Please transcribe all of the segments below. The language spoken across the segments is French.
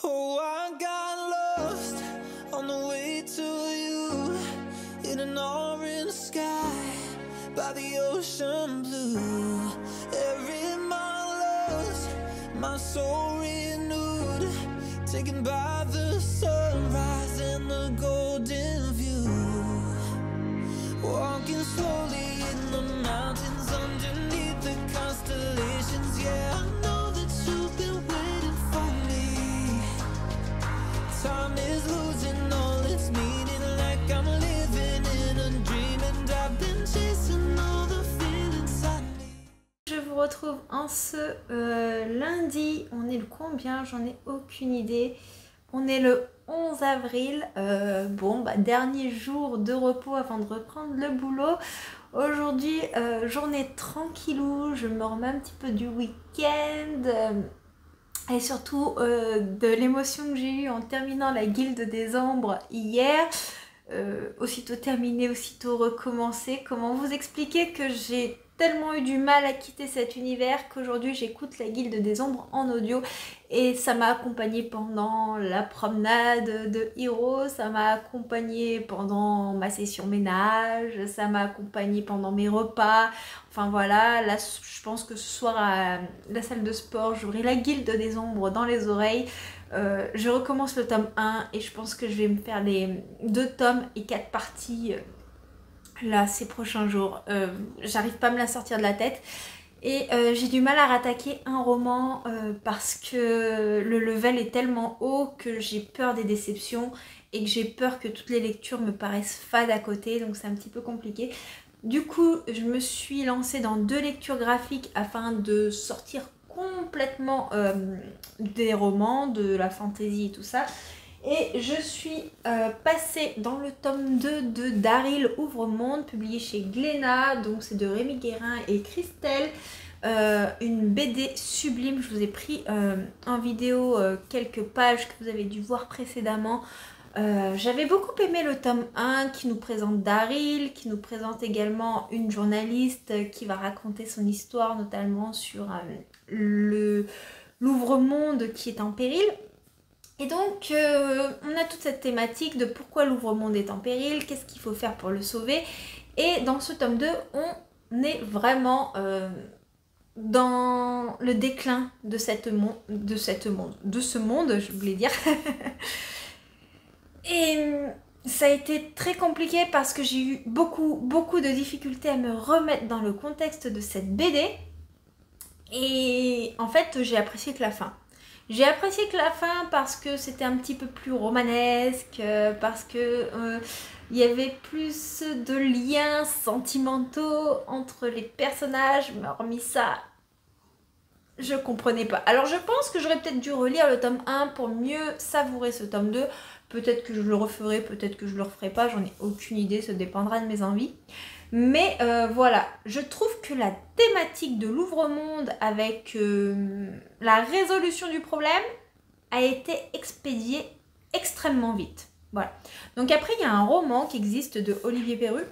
Oh, I got lost on the way to you in an orange sky by the ocean blue. Every mile lost, my soul renewed, taken by the sunrise and the golden view. Walking slowly in the mountains underneath the constellations. Yeah, I know that you've been waiting for me. Time is losing all its meaning, like I'm living in a dream, and I've been chasing all the feelings I need. Je vous retrouve en ce lundi. On est le combien? J'en ai aucune idée. On est le 11 avril. Dernier jour de repos avant de reprendre le boulot. Aujourd'hui, journée tranquillou. Je me remets un petit peu du week-end. Et surtout de l'émotion que j'ai eue en terminant la Guilde des Ombres hier. Aussitôt terminé, aussitôt recommencé. Comment vous expliquer que j'ai tellement eu du mal à quitter cet univers qu'aujourd'hui j'écoute la Guilde des Ombres en audio et ça m'a accompagnée pendant la promenade de Hiro, ça m'a accompagnée pendant ma session ménage, ça m'a accompagnée pendant mes repas. Enfin voilà, là je pense que ce soir à la salle de sport j'aurai la Guilde des Ombres dans les oreilles. Je recommence le tome 1 et je pense que je vais me faire les 2 tomes et 4 parties là ces prochains jours. J'arrive pas à me la sortir de la tête et j'ai du mal à rattaquer un roman parce que le level est tellement haut que j'ai peur des déceptions et que j'ai peur que toutes les lectures me paraissent fades à côté, donc c'est un petit peu compliqué. Du coup je me suis lancée dans 2 lectures graphiques afin de sortir complètement des romans, de la fantasy et tout ça. Et je suis passée dans le tome 2 de Daryl Ouvre-Monde, publié chez Glénat, donc c'est de Rémi Guérin et Christelle. Une BD sublime, je vous ai pris en vidéo quelques pages que vous avez dû voir précédemment. J'avais beaucoup aimé le tome 1 qui nous présente Daryl, qui nous présente également une journaliste qui va raconter son histoire, notamment sur l'ouvre-monde qui est en péril. Et donc on a toute cette thématique de pourquoi l'ouvre-monde est en péril, qu'est-ce qu'il faut faire pour le sauver. Et dans ce tome 2, on est vraiment dans le déclin de ce monde, je voulais dire. Et ça a été très compliqué parce que j'ai eu beaucoup de difficultés à me remettre dans le contexte de cette BD. Et en fait, j'ai apprécié que la fin. J'ai apprécié que la fin parce que c'était un petit peu plus romanesque, parce que il y avait plus de liens sentimentaux entre les personnages, mais hormis ça, je comprenais pas. Alors je pense que j'aurais peut-être dû relire le tome 1 pour mieux savourer ce tome 2. Peut-être que je le referai, peut-être que je le referai pas, j'en ai aucune idée, ça dépendra de mes envies. Mais voilà, je trouve que la thématique de l'ouvre-monde avec la résolution du problème a été expédiée extrêmement vite. Voilà. Donc après, il y a un roman qui existe de Olivier Perru,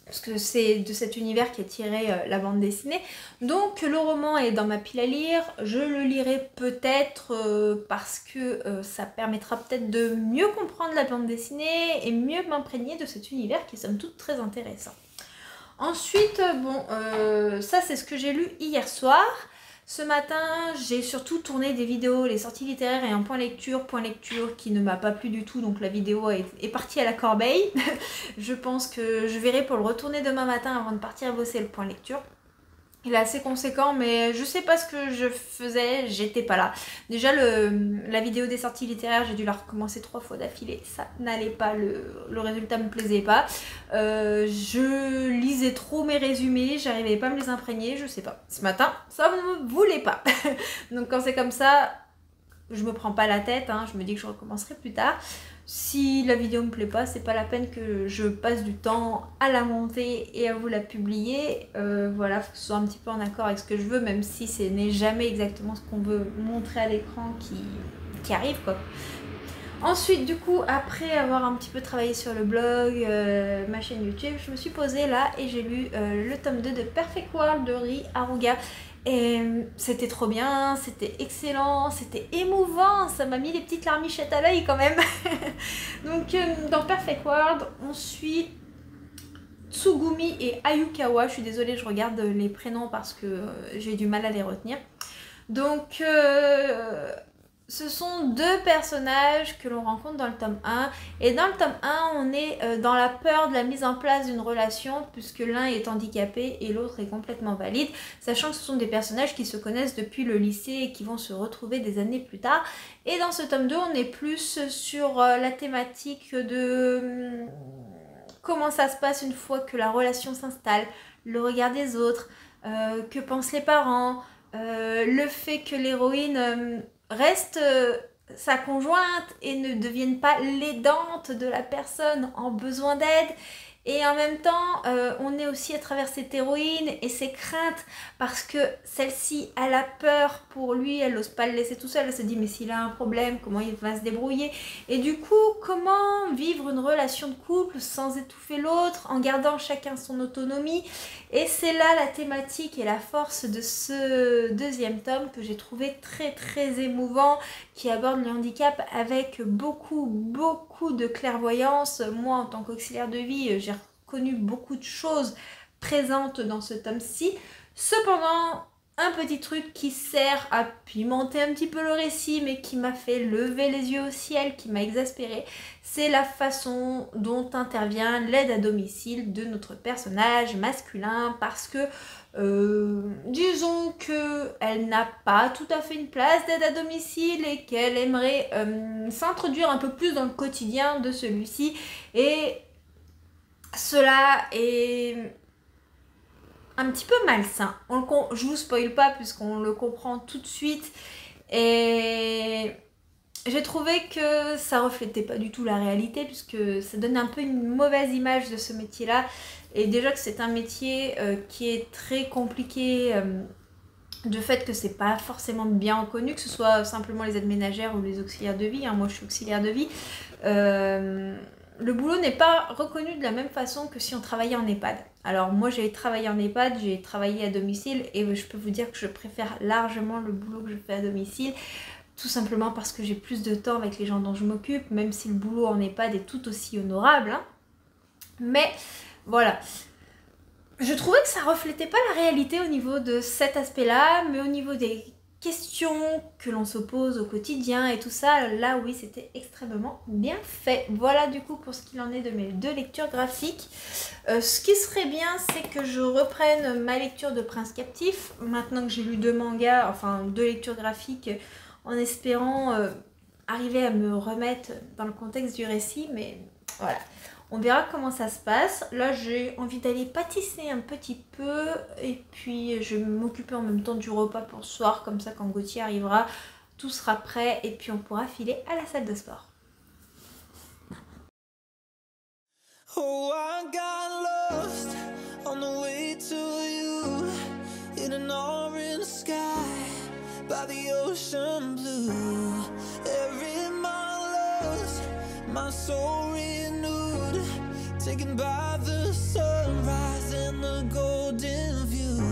parce que c'est de cet univers qui a tiré la bande dessinée. Donc le roman est dans ma pile à lire, je le lirai peut-être parce que ça permettra peut-être de mieux comprendre la bande dessinée et mieux m'imprégner de cet univers qui est somme toute très intéressant. Ensuite, ça c'est ce que j'ai lu hier soir. Ce matin, j'ai surtout tourné des vidéos, les sorties littéraires et un point lecture qui ne m'a pas plu du tout, donc la vidéo est partie à la corbeille. Je pense que je verrai pour le retourner demain matin avant de partir bosser le point lecture. Il est assez conséquent, mais je sais pas ce que je faisais, j'étais pas là. Déjà la vidéo des sorties littéraires, j'ai dû la recommencer 3 fois d'affilée, ça n'allait pas, le résultat me plaisait pas. Je lisais trop mes résumés, j'arrivais pas à me les imprégner, je sais pas. Ce matin, ça ne me voulait pas. Donc quand c'est comme ça, je me prends pas la tête, hein, je me dis que je recommencerai plus tard. Si la vidéo me plaît pas, c'est pas la peine que je passe du temps à la monter et à vous la publier. Voilà, faut que ce soit un petit peu en accord avec ce que je veux, même si ce n'est jamais exactement ce qu'on veut montrer à l'écran qui arrive, quoi. Ensuite, du coup, après avoir un petit peu travaillé sur le blog, ma chaîne YouTube, je me suis posée là et j'ai lu le tome 2 de Perfect World de Ri Haruka. Et c'était trop bien, c'était excellent, c'était émouvant, ça m'a mis les petites larmichettes à l'œil quand même. Donc dans Perfect World, on suit Tsugumi et Ayukawa. Je suis désolée, je regarde les prénoms parce que j'ai du mal à les retenir. Donc ce sont deux personnages que l'on rencontre dans le tome 1. Et dans le tome 1, on est dans la peur de la mise en place d'une relation, puisque l'un est handicapé et l'autre est complètement valide, sachant que ce sont des personnages qui se connaissent depuis le lycée et qui vont se retrouver des années plus tard. Et dans ce tome 2, on est plus sur la thématique de comment ça se passe une fois que la relation s'installe, le regard des autres, que pensent les parents, le fait que l'héroïne reste sa conjointe et ne devienne pas l'aidante de la personne en besoin d'aide. Et en même temps, on est aussi à travers cette héroïne et ses craintes, parce que celle-ci, elle a peur pour lui, elle n'ose pas le laisser tout seul, elle se dit mais s'il a un problème, comment il va se débrouiller? Et du coup, comment vivre une relation de couple sans étouffer l'autre, en gardant chacun son autonomie? Et c'est là la thématique et la force de ce deuxième tome que j'ai trouvé très très émouvant, qui aborde le handicap avec beaucoup de clairvoyance. Moi, en tant qu'auxiliaire de vie, j'ai reconnu beaucoup de choses présentes dans ce tome-ci. Cependant, un petit truc qui sert à pimenter un petit peu le récit, mais qui m'a fait lever les yeux au ciel, qui m'a exaspérée, c'est la façon dont intervient l'aide à domicile de notre personnage masculin, parce que disons qu'elle n'a pas tout à fait une place d'aide à domicile et qu'elle aimerait s'introduire un peu plus dans le quotidien de celui-ci, et cela est un petit peu malsain. Je vous spoil pas puisqu'on le comprend tout de suite, et j'ai trouvé que ça reflétait pas du tout la réalité, puisque ça donne un peu une mauvaise image de ce métier-là. Et déjà que c'est un métier qui est très compliqué, du fait que c'est pas forcément bien reconnu, que ce soit simplement les aides ménagères ou les auxiliaires de vie. Moi je suis auxiliaire de vie. Le boulot n'est pas reconnu de la même façon que si on travaillait en EHPAD. Alors moi j'ai travaillé en EHPAD, j'ai travaillé à domicile, et je peux vous dire que je préfère largement le boulot que je fais à domicile, tout simplement parce que j'ai plus de temps avec les gens dont je m'occupe, même si le boulot en EHPAD est tout aussi honorable, hein. Mais voilà, je trouvais que ça reflétait pas la réalité au niveau de cet aspect-là, mais au niveau des questions que l'on se pose au quotidien et tout ça, là oui, c'était extrêmement bien fait. Voilà du coup pour ce qu'il en est de mes deux lectures graphiques. Ce qui serait bien, c'est que je reprenne ma lecture de Prince Captif, maintenant que j'ai lu deux mangas, enfin deux lectures graphiques, en espérant arriver à me remettre dans le contexte du récit, mais voilà. On verra comment ça se passe. Là, j'ai envie d'aller pâtisser un petit peu, et puis je vais m'occuper en même temps du repas pour ce soir, comme ça quand Gauthier arrivera, tout sera prêt et puis on pourra filer à la salle de sport. Oh, I got lost on the way to you in an orange sky by the ocean blue. Every mile lost, my soul renewed, taken by the sunrise and the golden view.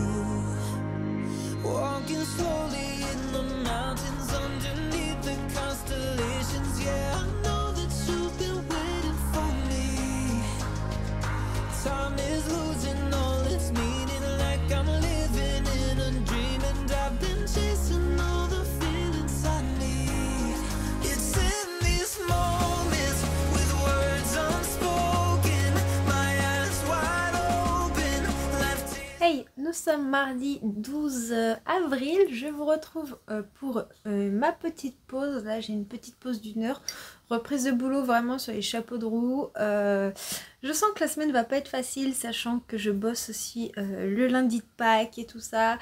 Walking slowly in the mountains underneath the constellations. Yeah, I know that you've been waiting for me. Time is losing all its meaning, like I'm living in a dream, and I've been chasing all the feelings I need. It's in these moments with words unspoken, my eyes wide open, left. Hey, nous sommes mardi 12 avril, je vous retrouve pour ma petite pause. Là j'ai une petite pause d'une heure, reprise de boulot vraiment sur les chapeaux de roue. Je sens que la semaine va pas être facile, sachant que je bosse aussi le lundi de Pâques et tout ça.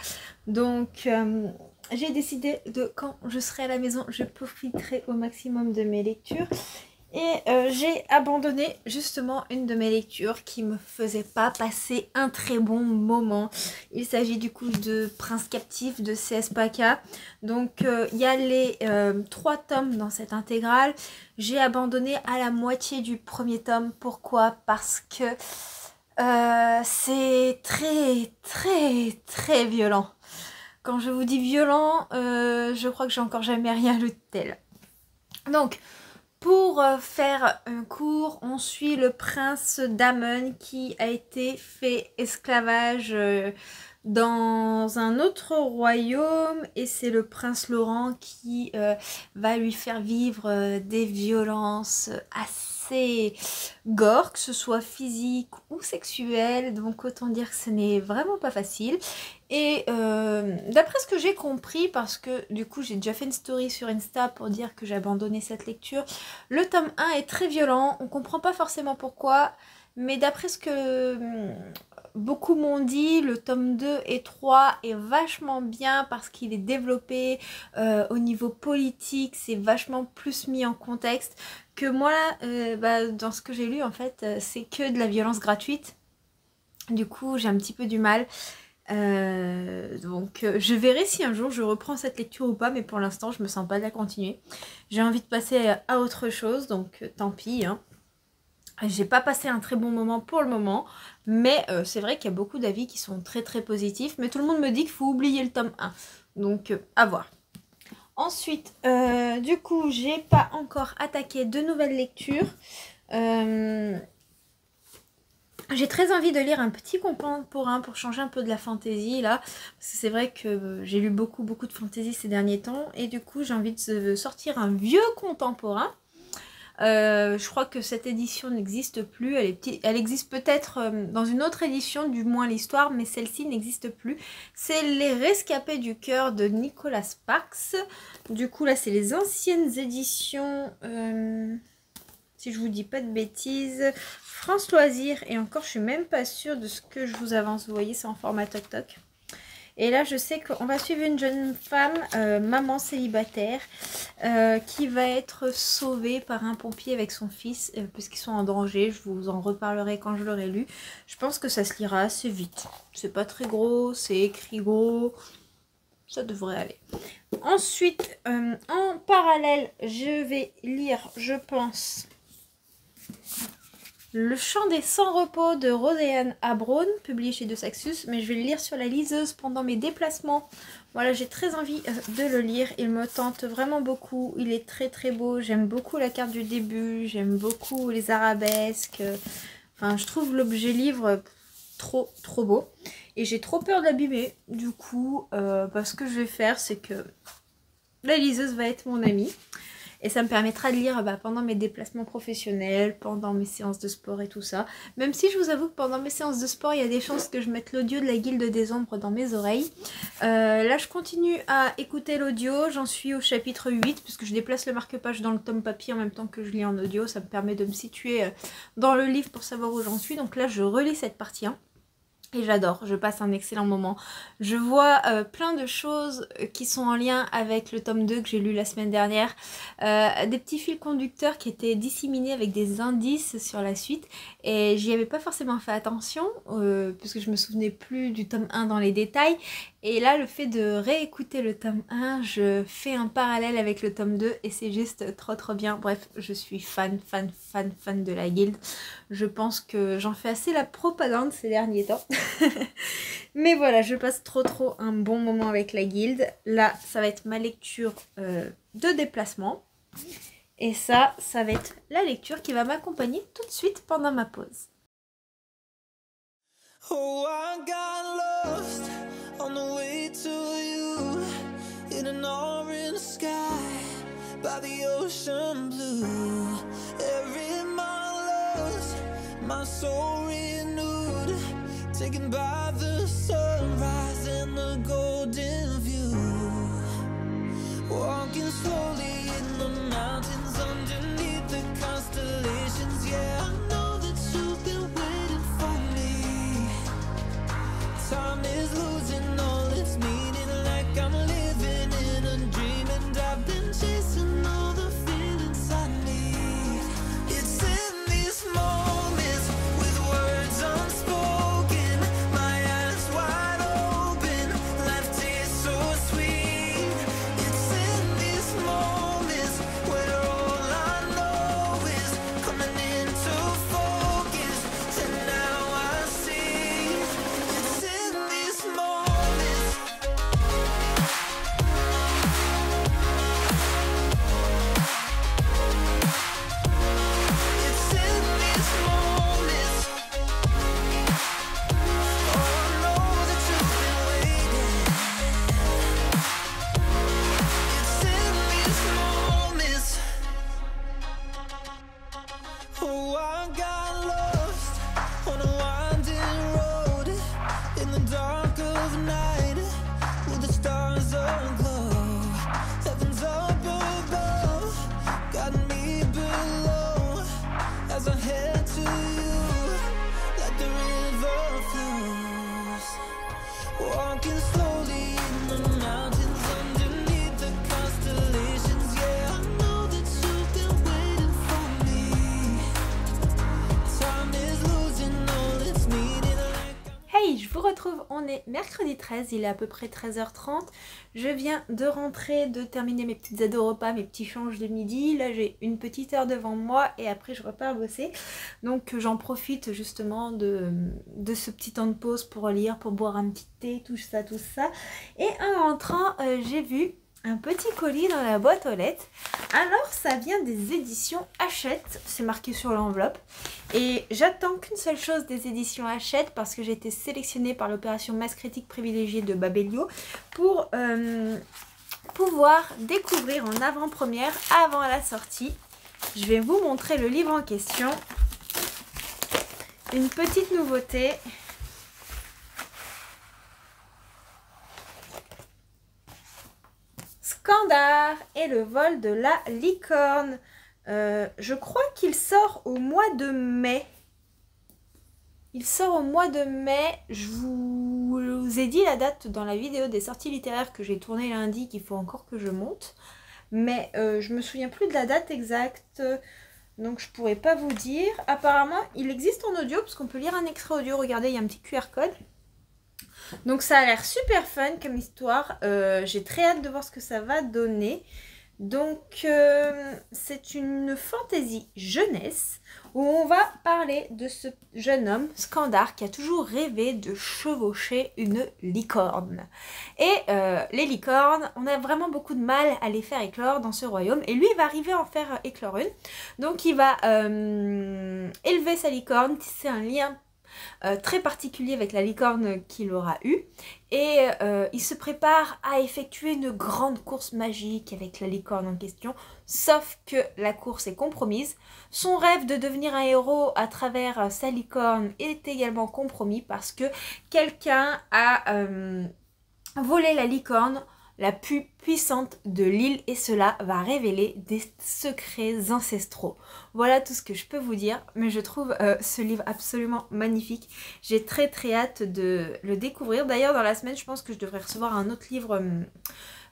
Donc j'ai décidé de, quand je serai à la maison, je profiterai au maximum de mes lectures. Et j'ai abandonné justement une de mes lectures qui me faisait pas passer un très bon moment. Il s'agit du coup de Prince Captif de C.S. Paca. Donc il y a les 3 tomes dans cette intégrale. J'ai abandonné à la moitié du premier tome. Pourquoi? Parce que c'est très violent. Quand je vous dis violent, je crois que j'ai encore jamais rien lu de tel. Donc, pour faire un cours, on suit le prince Damon qui a été fait esclavage dans un autre royaume et c'est le prince Laurent qui va lui faire vivre des violences assez gore, que ce soit physique ou sexuelle, donc autant dire que ce n'est vraiment pas facile. Et d'après ce que j'ai compris, parce que du coup j'ai déjà fait une story sur Insta pour dire que j'ai abandonné cette lecture, le tome 1 est très violent, on comprend pas forcément pourquoi, mais d'après ce que beaucoup m'ont dit, le tome 2 et 3 est vachement bien parce qu'il est développé au niveau politique, c'est vachement plus mis en contexte que moi, dans ce que j'ai lu en fait, c'est que de la violence gratuite. Du coup j'ai un petit peu du mal. Donc je verrai si un jour je reprends cette lecture ou pas, mais pour l'instant je me sens pas de la continuer. J'ai envie de passer à autre chose, donc tant pis hein. J'ai pas passé un très bon moment pour le moment, mais c'est vrai qu'il y a beaucoup d'avis qui sont très très positifs, mais tout le monde me dit qu'il faut oublier le tome 1, donc à voir. Ensuite, du coup, j'ai pas encore attaqué de nouvelles lectures. J'ai très envie de lire un petit contemporain pour changer un peu de la fantaisie là, parce que c'est vrai que j'ai lu beaucoup de fantaisie ces derniers temps, et du coup j'ai envie de sortir un vieux contemporain. Je crois que cette édition n'existe plus, elle existe peut-être dans une autre édition, du moins l'histoire, mais celle-ci n'existe plus. C'est Les Rescapés du cœur de Nicolas Sparks. Du coup là c'est les anciennes éditions, si je vous dis pas de bêtises, France Loisirs, et encore je suis même pas sûre de ce que je vous avance, vous voyez c'est en format toc toc. Et là je sais qu'on va suivre une jeune femme, maman célibataire, qui va être sauvée par un pompier avec son fils, puisqu'ils sont en danger. Je vous en reparlerai quand je l'aurai lu. Je pense que ça se lira assez vite. C'est pas très gros, c'est écrit gros, ça devrait aller. Ensuite, en parallèle, je vais lire, je pense, Le Chant des Sans-Repos de Roséanne Abrone, publié chez De Saxus, mais je vais le lire sur la liseuse pendant mes déplacements. Voilà, j'ai très envie de le lire, il me tente vraiment beaucoup, il est très très beau, j'aime beaucoup la carte du début, j'aime beaucoup les arabesques, enfin je trouve l'objet livre trop beau. Et j'ai trop peur d'abîmer, du coup, ce que je vais faire, c'est que la liseuse va être mon amie. Et ça me permettra de lire pendant mes déplacements professionnels, pendant mes séances de sport et tout ça. Même si je vous avoue que pendant mes séances de sport, il y a des chances que je mette l'audio de la Guilde des Ombres dans mes oreilles. Là, je continue à écouter l'audio. J'en suis au chapitre 8, puisque je déplace le marque-page dans le tome papier en même temps que je lis en audio. Ça me permet de me situer dans le livre pour savoir où j'en suis. Donc là, je relis cette partie 1. Et j'adore, je passe un excellent moment. Je vois plein de choses qui sont en lien avec le tome 2 que j'ai lu la semaine dernière. Des petits fils conducteurs qui étaient disséminés avec des indices sur la suite. Et j'y avais pas forcément fait attention, puisque je me souvenais plus du tome 1 dans les détails. Et là, le fait de réécouter le tome 1, je fais un parallèle avec le tome 2 et c'est juste trop bien. Bref, je suis fan de la Guilde. Je pense que j'en fais assez la propagande ces derniers temps. Mais voilà, je passe trop un bon moment avec la Guilde. Là, ça va être ma lecture de déplacement. Et ça va être la lecture qui va m'accompagner tout de suite pendant ma pause. Oh, I got lost on the way to you in an orange sky by the ocean blue. Every mile lost, my soul renewed, taken by the sunrise and the golden view. Walking slowly in the mountains underneath the constellations. Yeah, I know that you've been waiting for me. Time is losing all its meaning, like I'm living in a dream, and I've been chasing all the feelings I need. It's in these moments with words unspoken, my eyes night with the stars aglow. Heaven's up above, got me below. As I head to you, like the river flows. Walking slowly in the mountains underneath the constellations. Yeah, I know that you've been waiting for me. Time is losing all its meaning. Hey, je vous retrouve, on est mercredi 13, il est à peu près 13h30. Je viens de rentrer, de terminer mes petites aides au repas, mes petits changes de midi. Là, j'ai une petite heure devant moi et après, je repars bosser. Donc, j'en profite justement de ce petit temps de pause pour lire, pour boire un petit thé, tout ça, tout ça. Et en rentrant, j'ai vu un petit colis dans la boîte aux lettres. Alors, ça vient des éditions Hachette, c'est marqué sur l'enveloppe. Et j'attends qu'une seule chose des éditions Hachette parce que j'ai été sélectionnée par l'opération Masse Critique Privilégiée de Babelio pour pouvoir découvrir en avant-première, avant la sortie. Je vais vous montrer le livre en question. Une petite nouveauté. Skandar et le vol de la licorne. Je crois qu'il sort au mois de mai. Il sort au mois de mai. Je vous ai dit la date dans la vidéo des sorties littéraires que j'ai tournée lundi, qu'il faut encore que je monte. Mais je me souviens plus de la date exacte. Donc je pourrais pas vous dire. Apparemment, il existe en audio parce qu'on peut lire un extrait audio. Regardez, il y a un petit QR code. Donc ça a l'air super fun comme histoire, j'ai très hâte de voir ce que ça va donner. Donc c'est une fantaisie jeunesse où on va parler de ce jeune homme, Skandar, qui a toujours rêvé de chevaucher une licorne. Et les licornes, on a vraiment beaucoup de mal à les faire éclore dans ce royaume. Et lui, il va arriver à en faire éclore une. Donc il va élever sa licorne, c'est un lien très particulier avec la licorne qu'il aura eue et il se prépare à effectuer une grande course magique avec la licorne en question, sauf que la course est compromise. Son rêve de devenir un héros à travers sa licorne est également compromis parce que quelqu'un a volé la licorne la plus puissante de l'île et cela va révéler des secrets ancestraux. Voilà tout ce que je peux vous dire, mais je trouve ce livre absolument magnifique. J'ai très hâte de le découvrir. D'ailleurs, dans la semaine, je pense que je devrais recevoir un autre livre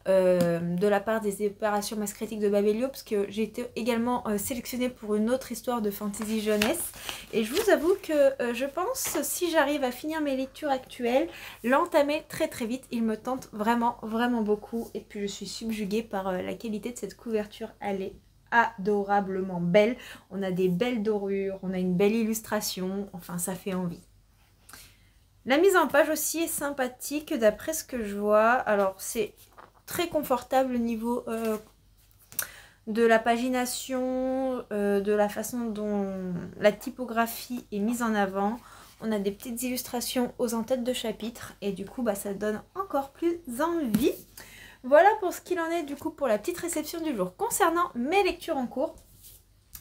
de la part des opérations Masse Critique de Babelio parce que j'ai été également sélectionnée pour une autre histoire de fantasy jeunesse et je vous avoue que je pense, si j'arrive à finir mes lectures actuelles, l'entamer très vite. Il me tente vraiment beaucoup et puis je suis subjuguée par la qualité de cette couverture. Elle est adorablement belle, on a des belles dorures, on a une belle illustration, enfin ça fait envie. La mise en page aussi est sympathique d'après ce que je vois. Alors c'est très confortable au niveau de la pagination, de la façon dont la typographie est mise en avant. On a des petites illustrations aux en-têtes de chapitres et du coup bah, ça donne encore plus envie. Voilà pour ce qu'il en est du coup pour la petite réception du jour. Concernant mes lectures en cours,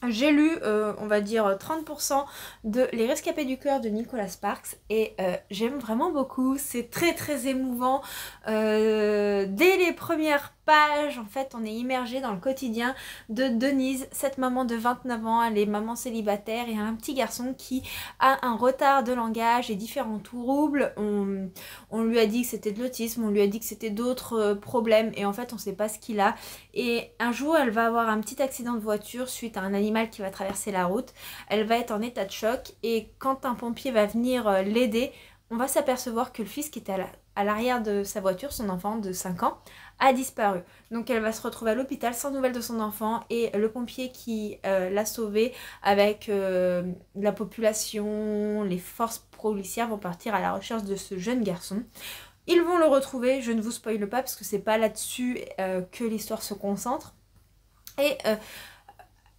j'ai lu, on va dire, 30% de Les Rescapés du cœur de Nicolas Sparks et j'aime vraiment beaucoup. C'est très émouvant. Dès les premières pages, en fait, on est immergé dans le quotidien de Denise, cette maman de 29 ans. Elle est maman célibataire et un petit garçon qui a un retard de langage et différents troubles. On lui a dit que c'était de l'autisme, on lui a dit que c'était d'autres problèmes et en fait, on ne sait pas ce qu'il a. Et un jour, elle va avoir un petit accident de voiture suite à un animal qui va traverser la route. Elle va être en état de choc et quand un pompier va venir l'aider, on va s'apercevoir que le fils qui était à l'arrière de sa voiture, son enfant de 5 ans, a disparu. Donc elle va se retrouver à l'hôpital sans nouvelles de son enfant et le pompier qui l'a sauvé avec la population, les forces policières vont partir à la recherche de ce jeune garçon. Ils vont le retrouver, je ne vous spoile pas parce que c'est pas là-dessus que l'histoire se concentre. Et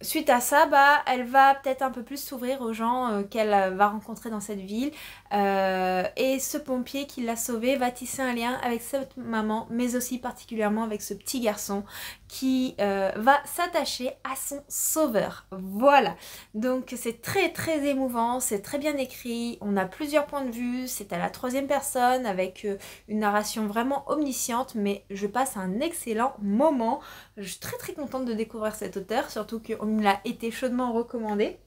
suite à ça, bah, elle va peut-être un peu plus s'ouvrir aux gens qu'elle va rencontrer dans cette ville. Et ce pompier qui l'a sauvée va tisser un lien avec cette maman, mais aussi particulièrement avec ce petit garçon qui va s'attacher à son sauveur. Voilà, donc c'est très émouvant, c'est très bien écrit, on a plusieurs points de vue, c'est à la troisième personne avec une narration vraiment omnisciente, mais je passe un excellent moment. Je suis très contente de découvrir cet auteur, surtout qu'on me l'a été chaudement recommandé.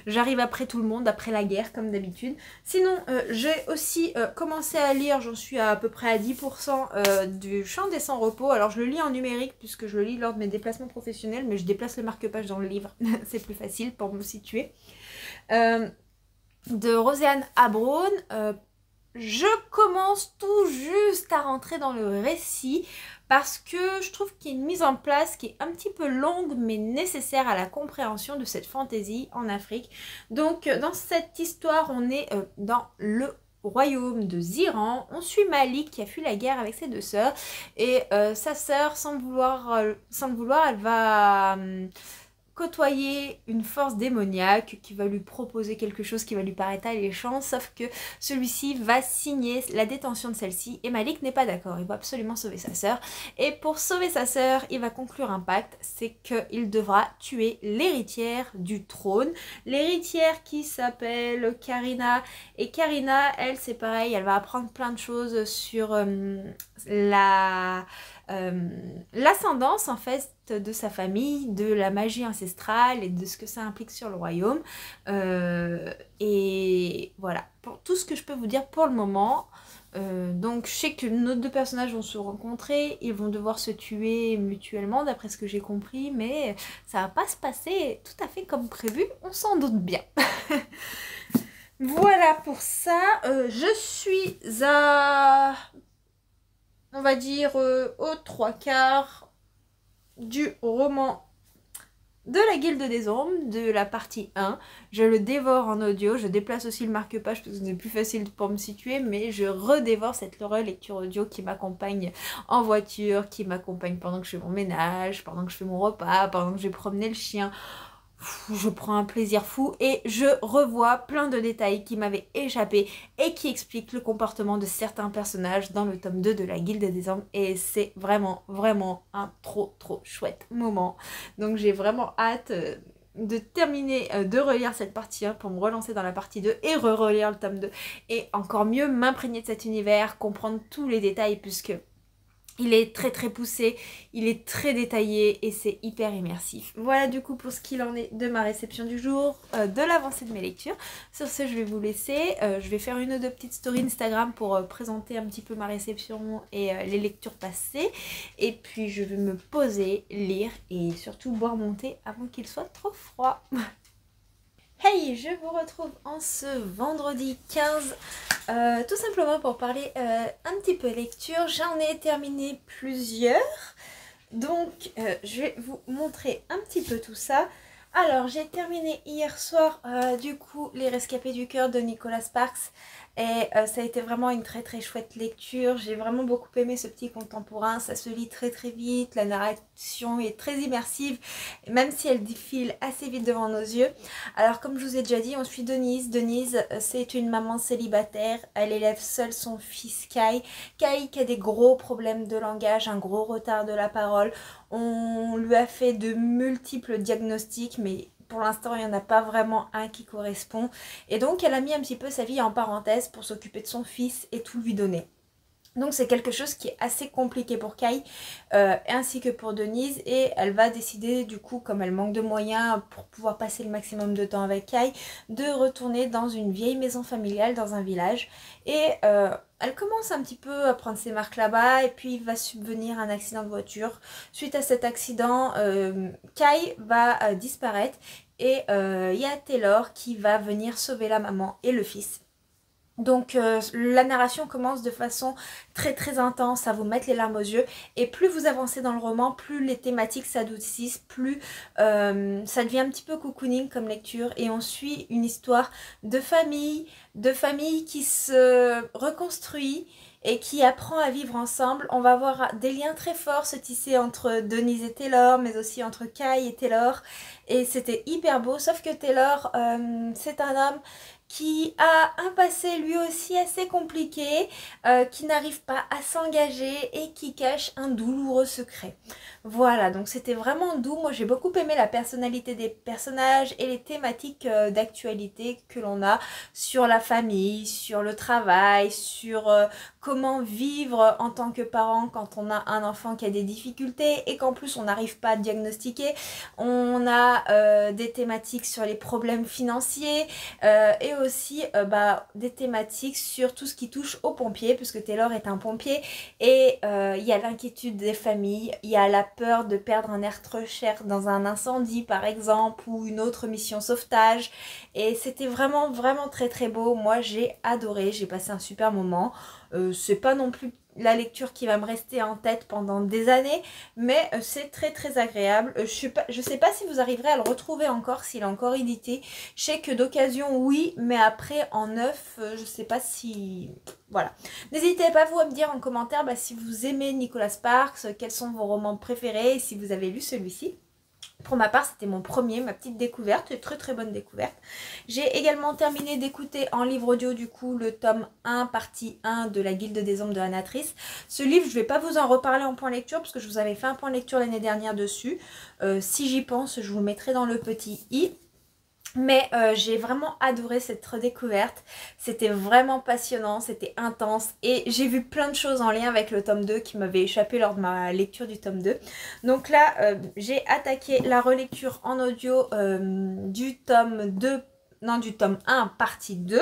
J'arrive après tout le monde, après la guerre, comme d'habitude. Sinon, j'ai aussi commencé à lire, j'en suis à peu près à 10% du Chant des Sans-Repos. Alors, je le lis en numérique, puisque je le lis lors de mes déplacements professionnels, mais je déplace le marque-page dans le livre. C'est plus facile pour me situer. De Roséane Abraun. Je commence tout juste à rentrer dans le récit parce que je trouve qu'il y a une mise en place qui est un petit peu longue mais nécessaire à la compréhension de cette fantaisie en Afrique. Donc dans cette histoire, on est dans le royaume de Ziran. On suit Malik qui a fui la guerre avec ses deux sœurs et sa sœur, sans le vouloir, elle va côtoyer une force démoniaque qui va lui proposer quelque chose qui va lui paraître alléchant, sauf que celui-ci va signer la détention de celle-ci et Malik n'est pas d'accord, il va absolument sauver sa sœur et pour sauver sa sœur il va conclure un pacte, c'est qu'il devra tuer l'héritière du trône, l'héritière qui s'appelle Karina, et Karina elle c'est pareil, elle va apprendre plein de choses sur l'ascendance en fait de sa famille, de la magie ancestrale et de ce que ça implique sur le royaume. Et voilà, pour tout ce que je peux vous dire pour le moment. Donc je sais que nos deux personnages vont se rencontrer, ils vont devoir se tuer mutuellement d'après ce que j'ai compris, mais ça va pas se passer tout à fait comme prévu, on s'en doute bien. Voilà pour ça, je suis à, on va dire, aux 3/4 du roman de la Guilde des Ombres, de la partie 1. Je le dévore en audio, je déplace aussi le marque-page parce que c'est plus facile pour me situer, mais je redévore cette lecture audio qui m'accompagne en voiture, qui m'accompagne pendant que je fais mon ménage, pendant que je fais mon repas, pendant que je vais promener le chien. Je prends un plaisir fou et je revois plein de détails qui m'avaient échappé et qui expliquent le comportement de certains personnages dans le tome 2 de la Guilde des Ombres et c'est vraiment un trop chouette moment. Donc j'ai vraiment hâte de terminer de relire cette partie 1 pour me relancer dans la partie 2 et relire le tome 2 et encore mieux m'imprégner de cet univers, comprendre tous les détails puisque il est très poussé, il est très détaillé et c'est hyper immersif. Voilà du coup pour ce qu'il en est de ma réception du jour, de l'avancée de mes lectures. Sur ce, je vais vous laisser. Je vais faire une ou deux petites stories Instagram pour présenter un petit peu ma réception et les lectures passées. Et puis je vais me poser, lire et surtout boire mon thé avant qu'il soit trop froid. Hey, je vous retrouve en ce vendredi 15, tout simplement pour parler un petit peu lecture. J'en ai terminé plusieurs, donc je vais vous montrer un petit peu tout ça. Alors, j'ai terminé hier soir, du coup, Les Rescapés du cœur de Nicholas Sparks. Et ça a été vraiment une très chouette lecture. J'ai vraiment beaucoup aimé ce petit contemporain. Ça se lit très vite. La narration est très immersive, même si elle défile assez vite devant nos yeux. Alors, comme je vous ai déjà dit, on suit Denise. Denise, c'est une maman célibataire. Elle élève seule son fils Kai. Kai qui a des gros problèmes de langage, un gros retard de la parole. On lui a fait de multiples diagnostics, mais pour l'instant, il n'y en a pas vraiment un qui correspond. Et donc, elle a mis un petit peu sa vie en parenthèse pour s'occuper de son fils et tout lui donner. Donc, c'est quelque chose qui est assez compliqué pour Kai, ainsi que pour Denise. Et elle va décider, du coup, comme elle manque de moyens pour pouvoir passer le maximum de temps avec Kai, de retourner dans une vieille maison familiale dans un village. Et elle commence un petit peu à prendre ses marques là-bas et puis il va subvenir un accident de voiture. Suite à cet accident, Kai va disparaître et il y a Taylor qui va venir sauver la maman et le fils. Donc la narration commence de façon très intense, à vous mettre les larmes aux yeux, et plus vous avancez dans le roman, plus les thématiques s'adoucissent, plus ça devient un petit peu cocooning comme lecture, et on suit une histoire de famille qui se reconstruit et qui apprend à vivre ensemble. On va voir des liens très forts se tisser entre Denise et Taylor, mais aussi entre Kai et Taylor, et c'était hyper beau, sauf que Taylor, c'est un homme qui a un passé lui aussi assez compliqué, qui n'arrive pas à s'engager et qui cache un douloureux secret. Voilà, donc c'était vraiment doux. Moi j'ai beaucoup aimé la personnalité des personnages et les thématiques d'actualité que l'on a sur la famille, sur le travail, sur comment vivre en tant que parent quand on a un enfant qui a des difficultés et qu'en plus on n'arrive pas à diagnostiquer. On a des thématiques sur les problèmes financiers et aussi des thématiques sur tout ce qui touche aux pompiers, puisque Taylor est un pompier et il y a l'inquiétude des familles, il y a la peur de perdre un être cher dans un incendie par exemple, ou une autre mission sauvetage, et c'était vraiment très très beau. Moi j'ai adoré, j'ai passé un super moment. C'est pas non plus la lecture qui va me rester en tête pendant des années, mais c'est très agréable. Je sais pas si vous arriverez à le retrouver encore, s'il est encore édité. Je sais que d'occasion oui, mais après en neuf, je sais pas si... Voilà. N'hésitez pas vous à me dire en commentaire si vous aimez Nicholas Sparks, quels sont vos romans préférés et si vous avez lu celui-ci. Pour ma part, c'était mon premier, ma petite découverte, une très bonne découverte. J'ai également terminé d'écouter en livre audio du coup le tome 1, partie 1 de la Guilde des Ombres de Anatrice. Ce livre, je ne vais pas vous en reparler en point lecture parce que je vous avais fait un point lecture l'année dernière dessus. Si j'y pense, je vous le mettrai dans le petit i. Mais j'ai vraiment adoré cette redécouverte, c'était vraiment passionnant, c'était intense et j'ai vu plein de choses en lien avec le tome 2 qui m'avaient échappé lors de ma lecture du tome 2. Donc là, j'ai attaqué la relecture en audio du tome 2. Non, du tome 1 partie 2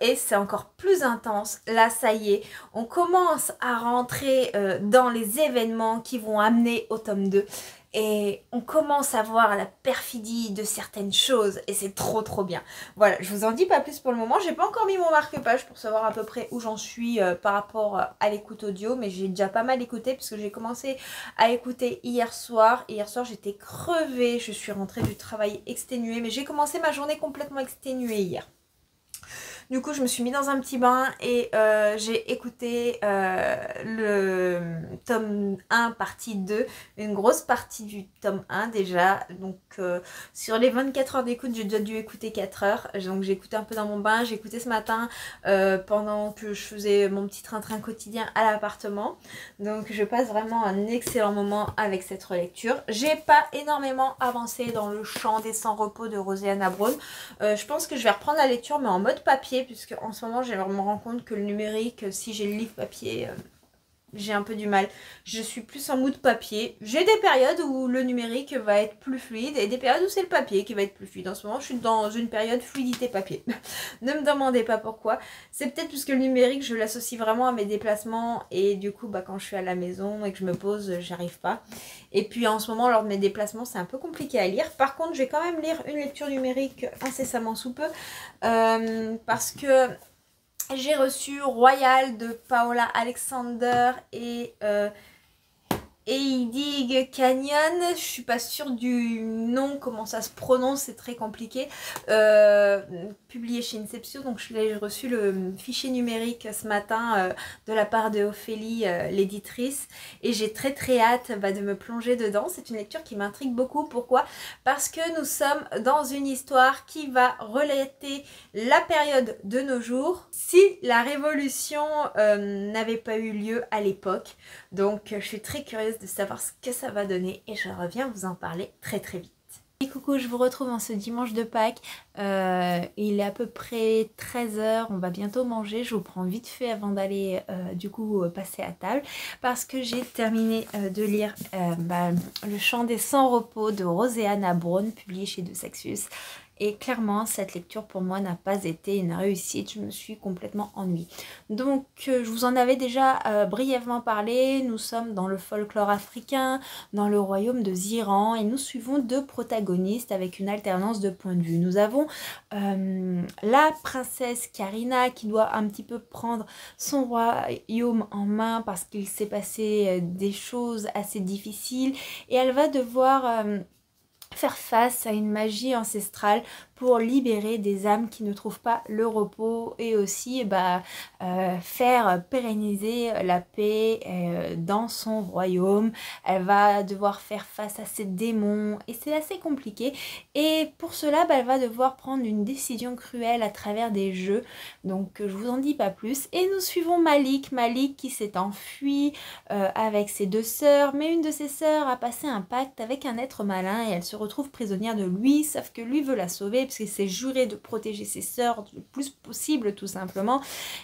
et c'est encore plus intense. Là ça y est, on commence à rentrer dans les événements qui vont amener au tome 2 et on commence à voir la perfidie de certaines choses et c'est trop bien. Voilà, je vous en dis pas plus pour le moment. J'ai pas encore mis mon marque-page pour savoir à peu près où j'en suis par rapport à l'écoute audio, mais j'ai déjà pas mal écouté parce que j'ai commencé à écouter hier soir. Hier soir j'étais crevée, je suis rentrée du travail exténuée, mais j'ai commencé ma journée complètement exténuée hier. Du coup, je me suis mis dans un petit bain et j'ai écouté le tome 1 partie 2, une grosse partie du tome 1 déjà. Donc sur les 24 heures d'écoute, j'ai déjà dû écouter 4 heures. Donc j'ai écouté un peu dans mon bain, j'ai écouté ce matin pendant que je faisais mon petit train-train quotidien à l'appartement. Donc je passe vraiment un excellent moment avec cette relecture. J'ai pas énormément avancé dans le Chant des sans repos de Roséanne Brown. Je pense que je vais reprendre la lecture mais en mode papier, puisque en ce moment je me rends compte que le numérique, si j'ai le livre papier, j'ai un peu du mal. Je suis plus en mood papier. J'ai des périodes où le numérique va être plus fluide et des périodes où c'est le papier qui va être plus fluide. En ce moment je suis dans une période fluidité papier. Ne me demandez pas pourquoi. C'est peut-être parce que le numérique je l'associe vraiment à mes déplacements et du coup quand je suis à la maison et que je me pose, j'arrive pas. Et puis en ce moment lors de mes déplacements c'est un peu compliqué à lire. Par contre je vais quand même lire une lecture numérique incessamment sous peu parce que j'ai reçu Royal de Paola Alexander et Eidig Canyon, je suis pas sûre du nom, comment ça se prononce, c'est très compliqué, publié chez Inception. Donc j'ai reçu le fichier numérique ce matin de la part de Ophélie, l'éditrice, et j'ai très hâte de me plonger dedans. C'est une lecture qui m'intrigue beaucoup. Pourquoi? Parce que nous sommes dans une histoire qui va relater la période de nos jours si la révolution n'avait pas eu lieu à l'époque. Donc je suis très curieuse de savoir ce que ça va donner et je reviens vous en parler très vite. Et coucou, je vous retrouve en ce dimanche de Pâques. Il est à peu près 13 h, on va bientôt manger. Je vous prends vite fait avant d'aller du coup passer à table parce que j'ai terminé de lire Le Chant des sans repos de Roséanne Brown, publié chez De Saxus. Et clairement, cette lecture pour moi n'a pas été une réussite, je me suis complètement ennuyée. Donc, je vous en avais déjà brièvement parlé, nous sommes dans le folklore africain, dans le royaume de Ziran, et nous suivons deux protagonistes avec une alternance de points de vue. Nous avons la princesse Karina qui doit un petit peu prendre son royaume en main parce qu'il s'est passé des choses assez difficiles, et elle va devoir... faire face à une magie ancestrale pour libérer des âmes qui ne trouvent pas le repos et aussi faire pérenniser la paix dans son royaume. Elle va devoir faire face à ses démons et c'est assez compliqué. Et pour cela, elle va devoir prendre une décision cruelle à travers des jeux. Donc je vous en dis pas plus. Et nous suivons Malik qui s'est enfui avec ses deux sœurs. Mais une de ses sœurs a passé un pacte avec un être malin et elle se retrouve prisonnière de lui. Sauf que lui veut la sauver parce qu'il s'est juré de protéger ses sœurs le plus possible tout simplement.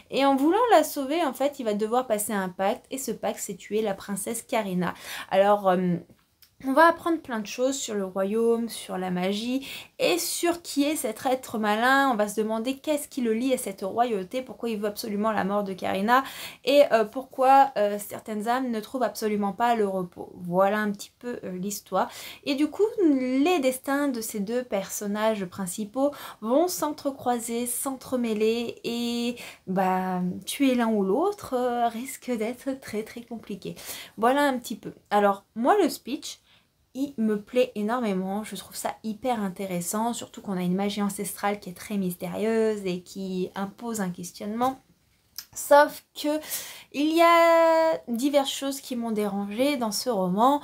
Et en voulant la sauver, en fait, il va devoir passer un pacte. Et ce pacte, c'est tuer la princesse Karina. Alors... on va apprendre plein de choses sur le royaume, sur la magie et sur qui est cet être malin. On va se demander qu'est-ce qui le lie à cette royauté, pourquoi il veut absolument la mort de Karina et pourquoi certaines âmes ne trouvent absolument pas le repos. Voilà un petit peu l'histoire. Et du coup, les destins de ces deux personnages principaux vont s'entrecroiser, s'entremêler et tuer l'un ou l'autre risque d'être très très compliqué. Voilà un petit peu. Alors, moi le speech, il me plaît énormément, je trouve ça hyper intéressant, surtout qu'on a une magie ancestrale qui est très mystérieuse et qui impose un questionnement. Sauf que il y a diverses choses qui m'ont dérangée dans ce roman,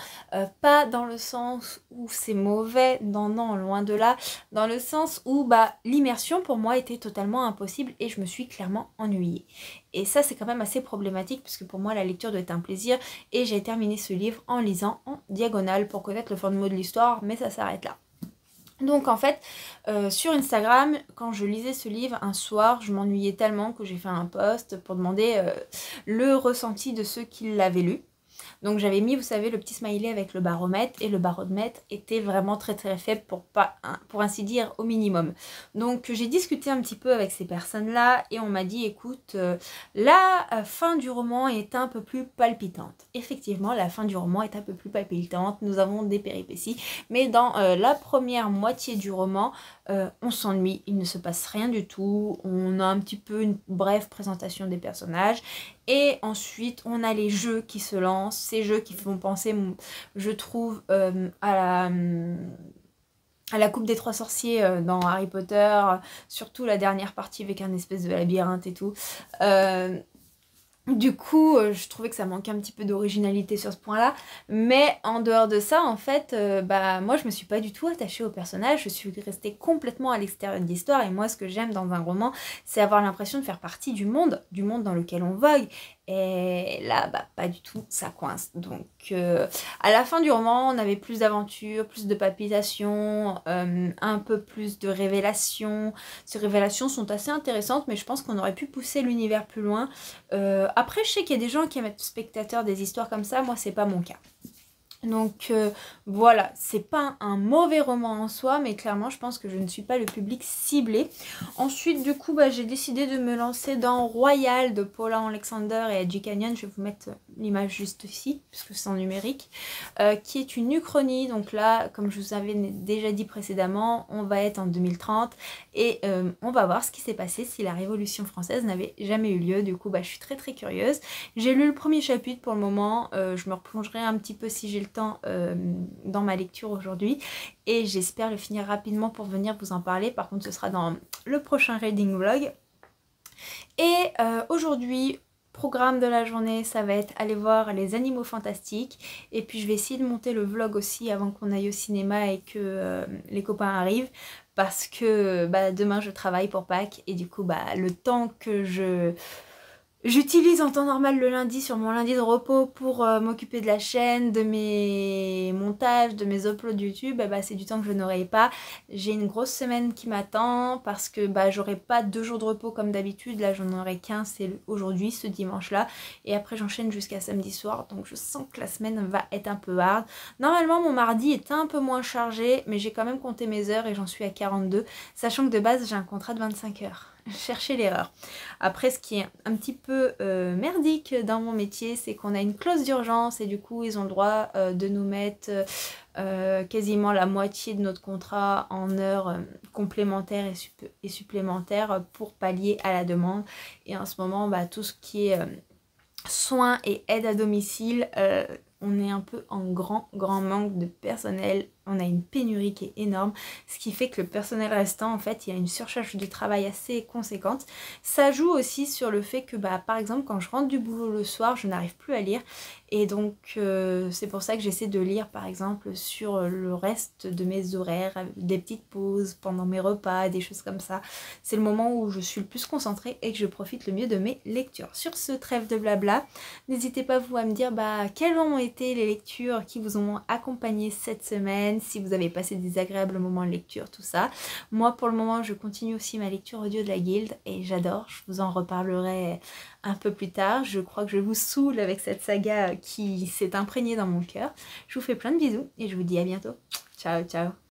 pas dans le sens où c'est mauvais, non, loin de là, dans le sens où l'immersion pour moi était totalement impossible et je me suis clairement ennuyée. Et ça c'est quand même assez problématique parce que pour moi la lecture doit être un plaisir et j'ai terminé ce livre en lisant en diagonale pour connaître le fond de mot de l'histoire, mais ça s'arrête là. Donc en fait, sur Instagram, quand je lisais ce livre, un soir, je m'ennuyais tellement que j'ai fait un post pour demander le ressenti de ceux qui l'avaient lu. Donc j'avais mis, vous savez, le petit smiley avec le baromètre et le baromètre était vraiment très très faible pour ainsi dire au minimum. Donc j'ai discuté un petit peu avec ces personnes-là et on m'a dit écoute, la fin du roman est un peu plus palpitante. Effectivement, la fin du roman est un peu plus palpitante, nous avons des péripéties, mais dans la première moitié du roman, on s'ennuie, il ne se passe rien du tout, on a un petit peu une brève présentation des personnages et ensuite on a les jeux qui se lancent, ces jeux qui font penser, je trouve, à la coupe des trois sorciers dans Harry Potter, surtout la dernière partie avec un espèce de labyrinthe et tout. Du coup, je trouvais que ça manquait un petit peu d'originalité sur ce point-là. Mais en dehors de ça, en fait, moi, je me suis pas du tout attachée au personnage. Je suis restée complètement à l'extérieur de l'histoire. Et moi, ce que j'aime dans un roman, c'est avoir l'impression de faire partie du monde dans lequel on vogue. Et là, pas du tout, ça coince. Donc, à la fin du roman, on avait plus d'aventures, plus de palpitations, un peu plus de révélations. Ces révélations sont assez intéressantes, mais je pense qu'on aurait pu pousser l'univers plus loin. Après, je sais qu'il y a des gens qui aiment être spectateurs des histoires comme ça, moi, c'est pas mon cas. Donc voilà, c'est pas un mauvais roman en soi, mais clairement je pense que je ne suis pas le public ciblé. Ensuite du coup j'ai décidé de me lancer dans Royal de Paula Alexander et Edgy Canyon. Je vais vous mettre l'image juste ici puisque c'est en numérique, qui est une uchronie. Donc là, comme je vous avais déjà dit précédemment, on va être en 2030 et on va voir ce qui s'est passé si la Révolution française n'avait jamais eu lieu. Du coup je suis très très curieuse. J'ai lu le premier chapitre pour le moment, je me replongerai un petit peu si j'ai le temps dans ma lecture aujourd'hui et j'espère le finir rapidement pour venir vous en parler. Par contre ce sera dans le prochain reading vlog. Et aujourd'hui, programme de la journée, ça va être aller voir les animaux fantastiques et puis je vais essayer de monter le vlog aussi avant qu'on aille au cinéma et que les copains arrivent parce que demain je travaille pour Pâques et du coup le temps que j'utilise en temps normal le lundi sur mon lundi de repos pour m'occuper de la chaîne, de mes montages, de mes uploads YouTube, c'est du temps que je n'aurai pas. J'ai une grosse semaine qui m'attend parce que j'aurai pas 2 jours de repos comme d'habitude, là j'en aurai qu'un, c'est aujourd'hui, ce dimanche là, et après j'enchaîne jusqu'à samedi soir, donc je sens que la semaine va être un peu hard. Normalement mon mardi est un peu moins chargé, mais j'ai quand même compté mes heures et j'en suis à 42, sachant que de base j'ai un contrat de 25 heures. Chercher l'erreur. Après, ce qui est un petit peu merdique dans mon métier, c'est qu'on a une clause d'urgence et du coup ils ont le droit de nous mettre quasiment la moitié de notre contrat en heures complémentaires et supplémentaires pour pallier à la demande. Et en ce moment, tout ce qui est soins et aide à domicile, on est un peu en grand manque de personnel. On a une pénurie qui est énorme, ce qui fait que le personnel restant, en fait, il y a une surcharge de travail assez conséquente. Ça joue aussi sur le fait que, par exemple, quand je rentre du boulot le soir, je n'arrive plus à lire. Et donc, c'est pour ça que j'essaie de lire, par exemple, sur le reste de mes horaires, avec des petites pauses pendant mes repas, des choses comme ça. C'est le moment où je suis le plus concentrée et que je profite le mieux de mes lectures. Sur ce, trêve de blabla, n'hésitez pas vous à me dire quelles ont été les lectures qui vous ont accompagné cette semaine, si vous avez passé des agréables moments de lecture, tout ça. Moi, pour le moment, je continue aussi ma lecture audio de la guilde et j'adore. Je vous en reparlerai un peu plus tard. Je crois que je vous saoule avec cette saga qui s'est imprégnée dans mon cœur. Je vous fais plein de bisous et je vous dis à bientôt. Ciao, ciao.